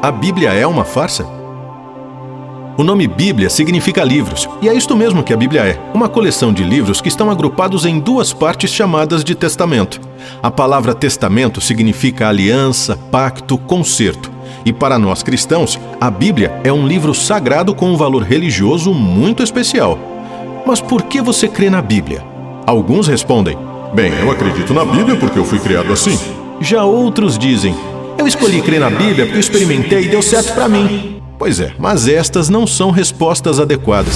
a Bíblia é uma farsa? O nome Bíblia significa livros, e é isto mesmo que a Bíblia é, uma coleção de livros que estão agrupados em duas partes chamadas de testamento. A palavra testamento significa aliança, pacto, concerto. E para nós cristãos, a Bíblia é um livro sagrado com um valor religioso muito especial. Mas por que você crê na Bíblia? Alguns respondem: bem, eu acredito na Bíblia porque eu fui criado assim. Já outros dizem: eu escolhi crer na Bíblia porque eu experimentei e deu certo para mim. Pois é, mas estas não são respostas adequadas.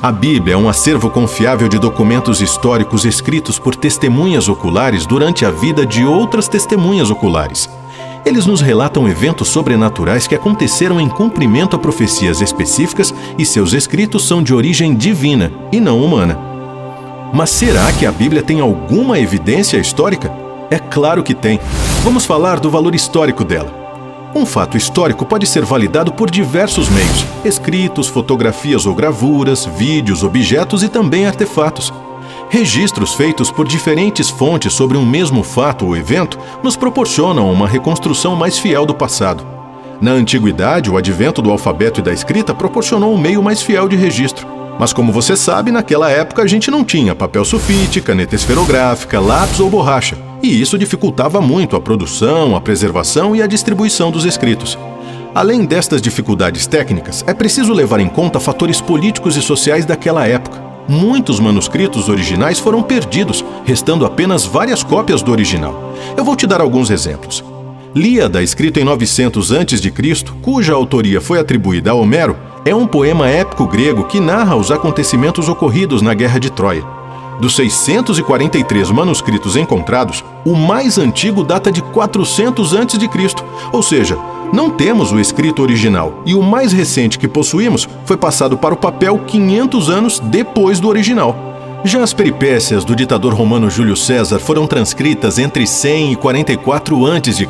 A Bíblia é um acervo confiável de documentos históricos escritos por testemunhas oculares durante a vida de outras testemunhas oculares. Eles nos relatam eventos sobrenaturais que aconteceram em cumprimento a profecias específicas e seus escritos são de origem divina e não humana. Mas será que a Bíblia tem alguma evidência histórica? É claro que tem. Vamos falar do valor histórico dela. Um fato histórico pode ser validado por diversos meios: escritos, fotografias ou gravuras, vídeos, objetos e também artefatos. Registros feitos por diferentes fontes sobre um mesmo fato ou evento nos proporcionam uma reconstrução mais fiel do passado. Na antiguidade, o advento do alfabeto e da escrita proporcionou um meio mais fiel de registro. Mas como você sabe, naquela época a gente não tinha papel sulfite, caneta esferográfica, lápis ou borracha, e isso dificultava muito a produção, a preservação e a distribuição dos escritos. Além destas dificuldades técnicas, é preciso levar em conta fatores políticos e sociais daquela época. Muitos manuscritos originais foram perdidos, restando apenas várias cópias do original. Eu vou te dar alguns exemplos. Líada, escrito em 900 a.C., cuja autoria foi atribuída a Homero, é um poema épico grego que narra os acontecimentos ocorridos na Guerra de Troia. Dos 643 manuscritos encontrados, o mais antigo data de 400 a.C., ou seja, não temos o escrito original, e o mais recente que possuímos foi passado para o papel 500 anos depois do original. Já as peripécias do ditador romano Júlio César foram transcritas entre 100 e 44 a.C.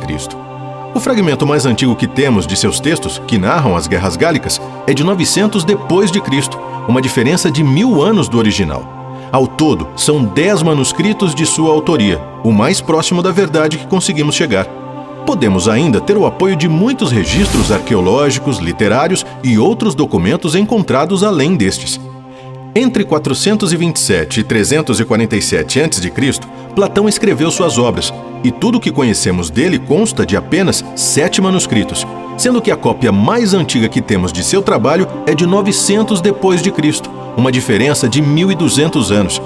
O fragmento mais antigo que temos de seus textos, que narram as guerras gálicas, é de 900 depois de Cristo, uma diferença de 1000 anos do original. Ao todo, são 10 manuscritos de sua autoria, o mais próximo da verdade que conseguimos chegar. Podemos ainda ter o apoio de muitos registros arqueológicos, literários e outros documentos encontrados além destes. Entre 427 e 347 a.C., Platão escreveu suas obras, e tudo o que conhecemos dele consta de apenas 7 manuscritos, sendo que a cópia mais antiga que temos de seu trabalho é de 900 depois de Cristo, uma diferença de 1200 anos.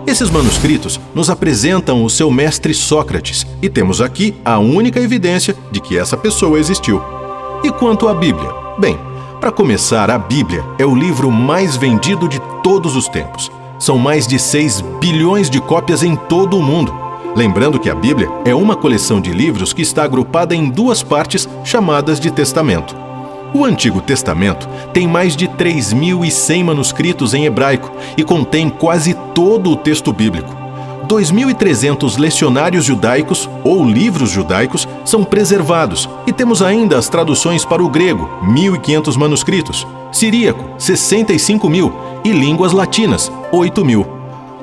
Esses manuscritos nos apresentam o seu mestre Sócrates, e temos aqui a única evidência de que essa pessoa existiu. E quanto à Bíblia? Bem, para começar, a Bíblia é o livro mais vendido de todos os tempos. São mais de 6 bilhões de cópias em todo o mundo. Lembrando que a Bíblia é uma coleção de livros que está agrupada em duas partes chamadas de testamento. O Antigo Testamento tem mais de 3.100 manuscritos em hebraico e contém quase todo o texto bíblico. 2.300 lecionários judaicos, ou livros judaicos, são preservados, e temos ainda as traduções para o grego, 1.500 manuscritos, siríaco, 65.000, e línguas latinas, 8.000.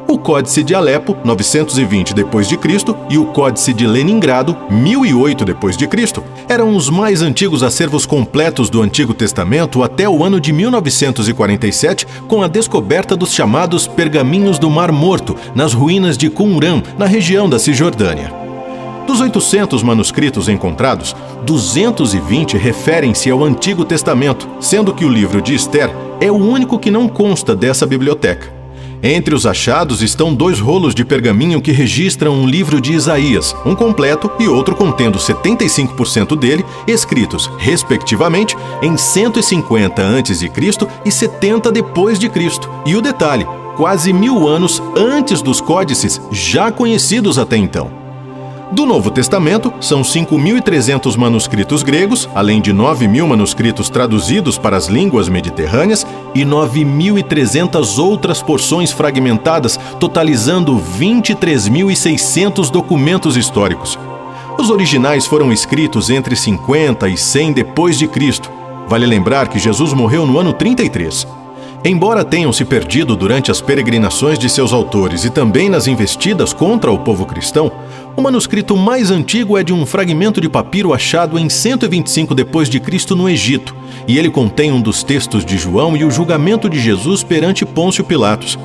O Códice de Alepo, 920 d.C., e o Códice de Leningrado, 1008 d.C., eram os mais antigos acervos completos do Antigo Testamento até o ano de 1947, com a descoberta dos chamados Pergaminhos do Mar Morto, nas ruínas de Qumran, na região da Cisjordânia. Dos 800 manuscritos encontrados, 220 referem-se ao Antigo Testamento, sendo que o livro de Ester é o único que não consta dessa biblioteca. Entre os achados estão 2 rolos de pergaminho que registram um livro de Isaías, um completo e outro contendo 75% dele, escritos, respectivamente, em 150 a.C. e 70 depois de Cristo. E o detalhe, quase 1000 anos antes dos códices já conhecidos até então. Do Novo Testamento, são 5.300 manuscritos gregos, além de 9.000 manuscritos traduzidos para as línguas mediterrâneas e 9.300 outras porções fragmentadas, totalizando 23.600 documentos históricos. Os originais foram escritos entre 50 e 100 depois de Cristo. Vale lembrar que Jesus morreu no ano 33. Embora tenham se perdido durante as peregrinações de seus autores e também nas investidas contra o povo cristão, O manuscrito mais antigo é de um fragmento de papiro achado em 125 d.C. no Egito, e ele contém um dos textos de João e o julgamento de Jesus perante Pôncio Pilatos.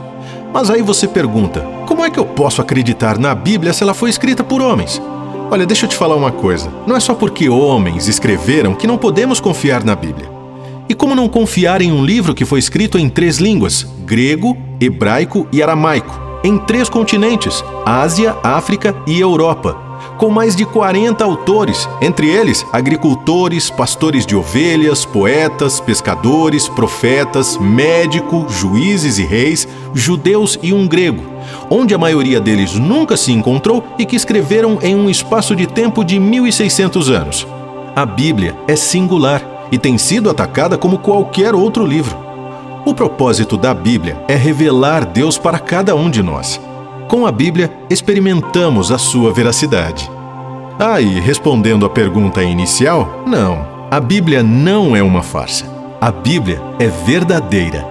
Mas aí você pergunta, como é que eu posso acreditar na Bíblia se ela foi escrita por homens? Olha, deixa eu te falar uma coisa. Não é só porque homens escreveram que não podemos confiar na Bíblia. E como não confiar em um livro que foi escrito em 3 línguas, grego, hebraico e aramaico, em 3 continentes, Ásia, África e Europa, com mais de 40 autores, entre eles agricultores, pastores de ovelhas, poetas, pescadores, profetas, médicos, juízes e reis, judeus e um grego, onde a maioria deles nunca se encontrou e que escreveram em um espaço de tempo de 1600 anos. A Bíblia é singular e tem sido atacada como qualquer outro livro. O propósito da Bíblia é revelar Deus para cada um de nós. Com a Bíblia, experimentamos a sua veracidade. E respondendo à pergunta inicial, não, a Bíblia não é uma farsa. A Bíblia é verdadeira